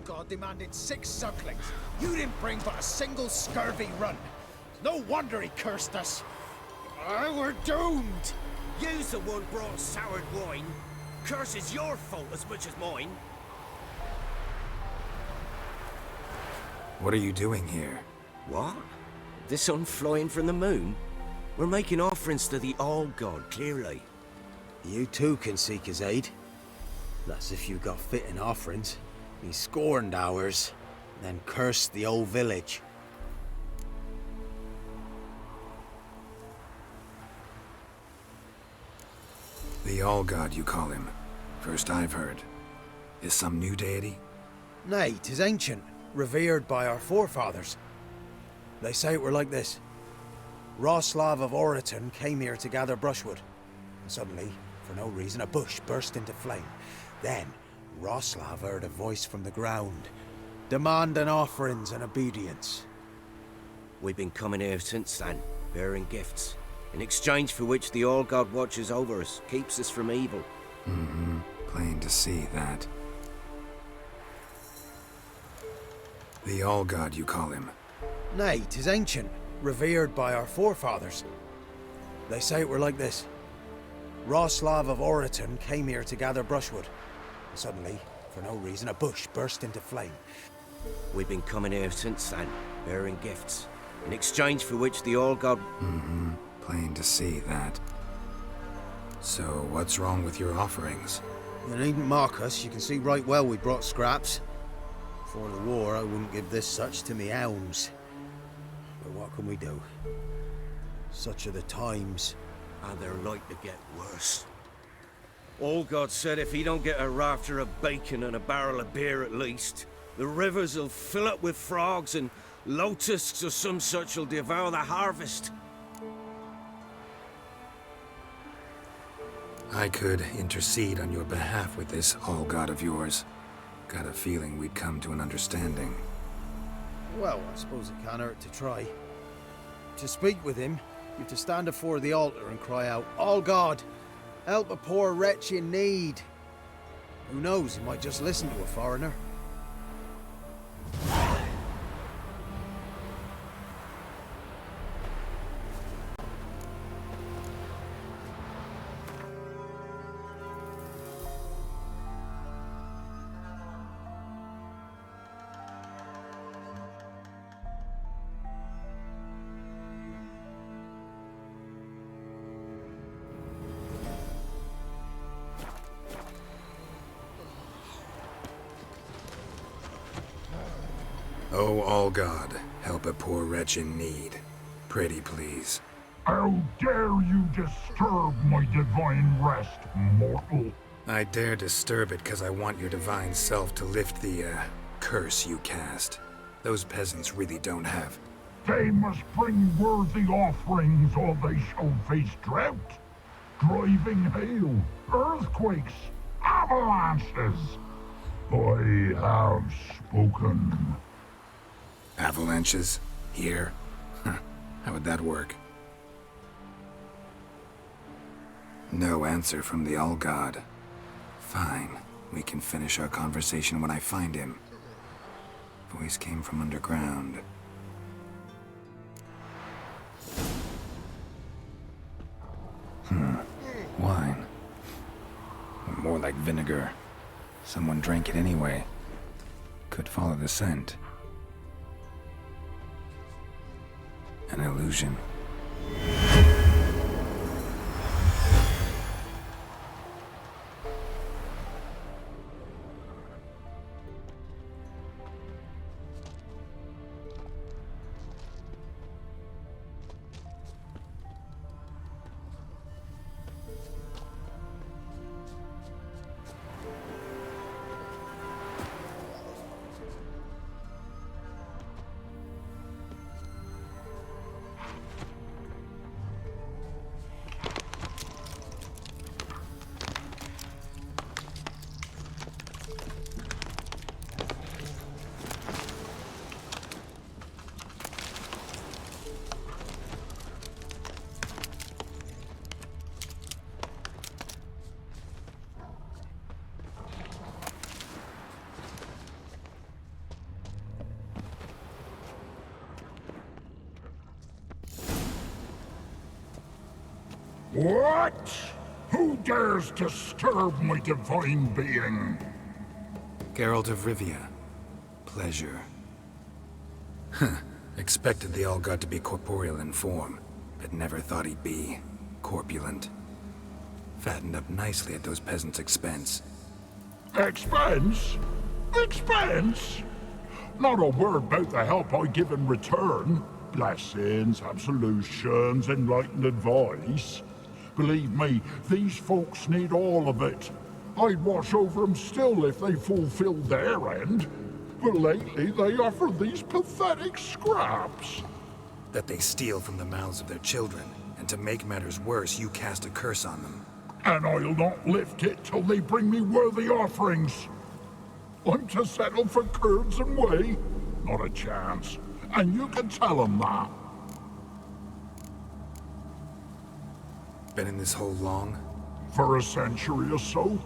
god demanded 6 sucklings. You didn't bring but a single scurvy run. No wonder he cursed us. We're doomed. You's the one brought soured wine. Curse is your fault as much as mine. What are you doing here? What? The sun flying from the moon? We're making offerings to the All-God, clearly. You too can seek his aid. That's if you got fitting offerings. He scorned ours, then cursed the old village. The All-God, you call him. First I've heard. Is some new deity? Nay, 'tis ancient, revered by our forefathers. They say it were like this. Roslav of Oriton came here to gather brushwood. And suddenly, for no reason, a bush burst into flame. Then, Roslav heard a voice from the ground, demanding offerings and obedience. We've been coming here since then, bearing gifts, in exchange for which the All-God watches over us, keeps us from evil. Mm-hmm. Plain to see that. The All-God, you call him. Nay, 'tis ancient, revered by our forefathers. They say it were like this. Roslav of Oriton came here to gather brushwood. And suddenly, for no reason, a bush burst into flame. We've been coming here since then, bearing gifts, in exchange for which the All-God... Mm-hmm. Plain to see that. So, what's wrong with your offerings? You needn't mock us, you can see right well we brought scraps. Before the war, I wouldn't give this such to me elms. But what can we do? Such are the times. And they're like to get worse. All-God said if he don't get a rafter of bacon and a barrel of beer at least, the rivers will fill up with frogs and locusts or some such will devour the harvest. I could intercede on your behalf with this All-God of yours. Got a feeling we'd come to an understanding. Well, I suppose it can't hurt to try. To speak with him, you have to stand before the altar and cry out, "All God, help a poor wretch in need." Who knows, he might just listen to a foreigner. Oh, All-God, help a poor wretch in need. Pretty please. How dare you disturb my divine rest, mortal? I dare disturb it because I want your divine self to lift the, curse you cast. Those peasants really don't have. They must bring worthy offerings or they shall face drought, driving hail, earthquakes, avalanches. I have spoken. Avalanches? Here? How would that work? No answer from the All-God. Fine. We can finish our conversation when I find him. Voice came from underground. Wine. More like vinegar. Someone drank it anyway. Could follow the scent. An illusion. What? Who dares disturb my divine being? Geralt of Rivia. Pleasure. Expected the All-God to be corporeal in form, but never thought he'd be corpulent. Fattened up nicely at those peasants' expense. Expense? Expense? Not a word about the help I give in return. Blessings, absolutions, enlightened advice. Believe me, these folks need all of it. I'd watch over them still if they fulfilled their end. But lately they offer these pathetic scraps. That they steal from the mouths of their children, and to make matters worse, you cast a curse on them. And I'll not lift it till they bring me worthy offerings. I'm to settle for curds and whey? Not a chance. And you can tell them that. Been in this hole long? For a century or so.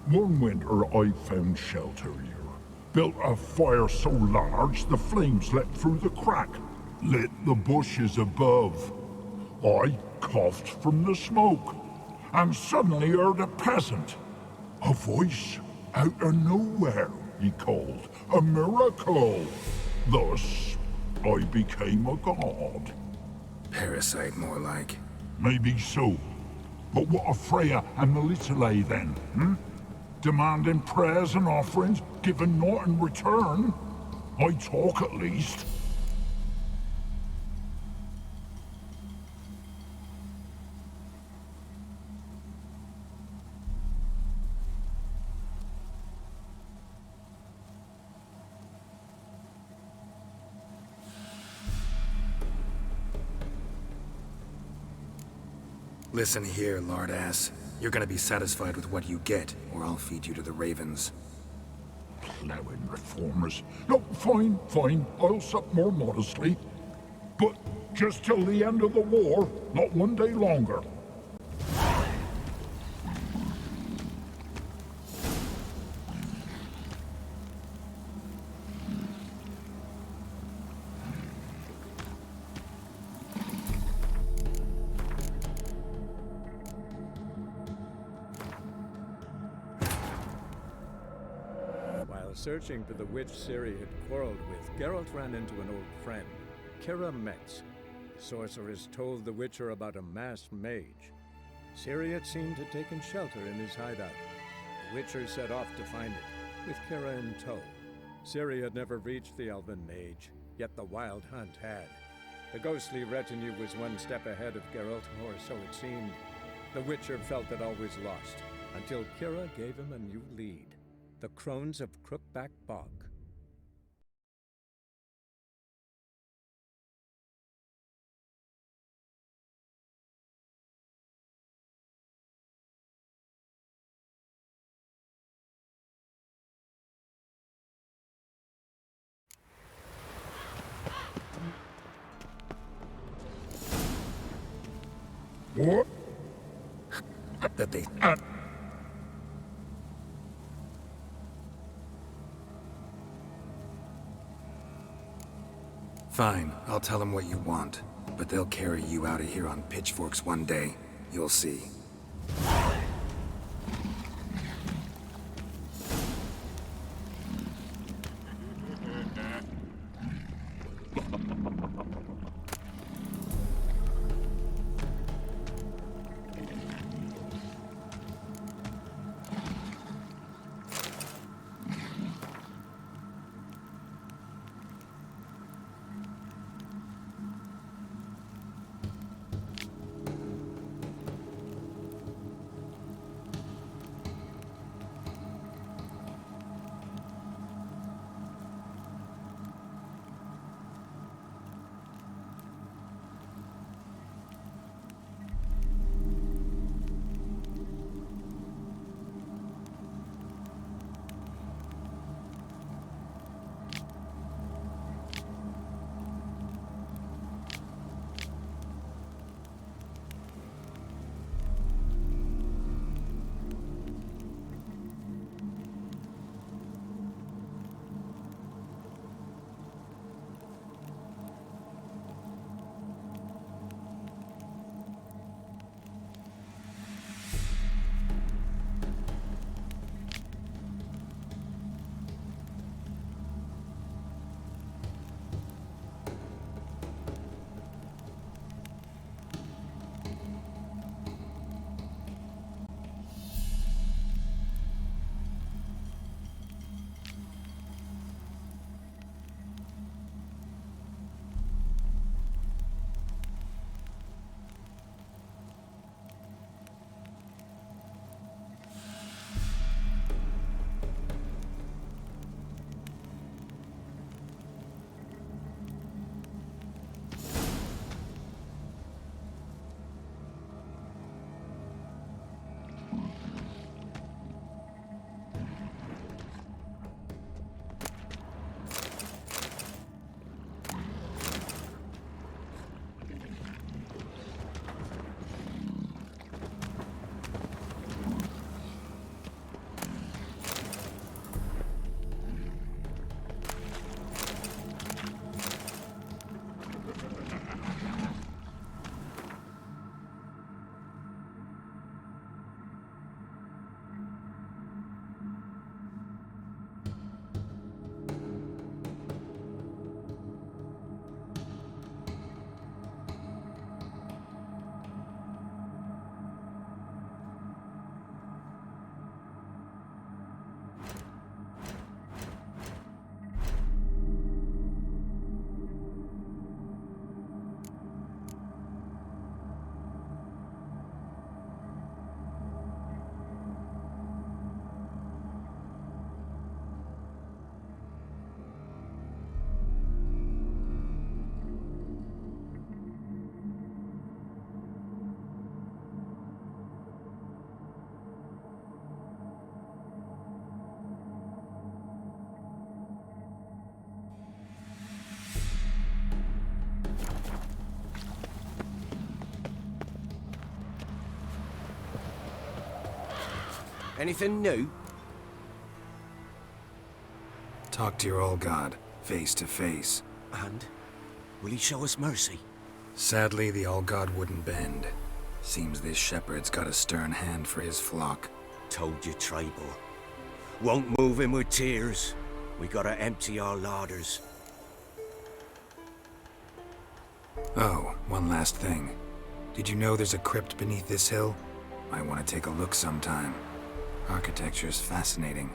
One winter I found shelter here. Built a fire so large the flames leapt through the crack, lit the bushes above. I coughed from the smoke, and suddenly heard a peasant. A voice out of nowhere, he called. A miracle. Thus, I became a god. Parasite, more like. Maybe so. But what of Freya and Melitele then, Demanding prayers and offerings, giving naught in return? I talk at least. Listen here, lard-ass. You're gonna be satisfied with what you get, or I'll feed you to the ravens. Plowing reformers. No, fine, fine. I'll sup more modestly. But just till the end of the war, not one day longer. While searching for the witch Ciri had quarreled with, Geralt ran into an old friend, Kira Metz. The sorceress told the Witcher about a masked mage. Ciri had seemed to have taken shelter in his hideout. The Witcher set off to find it, with Kira in tow. Ciri had never reached the elven mage, yet the wild hunt had. The ghostly retinue was one step ahead of Geralt, or so it seemed. The Witcher felt that all was lost, until Kira gave him a new lead. The Crones of Crookback Bog. What? That they... Fine, I'll tell them what you want. But they'll carry you out of here on pitchforks one day. You'll see. Anything new? Talk to your old god, face to face. And? Will he show us mercy? Sadly, the All God wouldn't bend. Seems this shepherd's got a stern hand for his flock. Told you, tribal. Won't move him with tears. We gotta empty our larders. Oh, one last thing. Did you know there's a crypt beneath this hill? Might want to take a look sometime. Architecture's fascinating.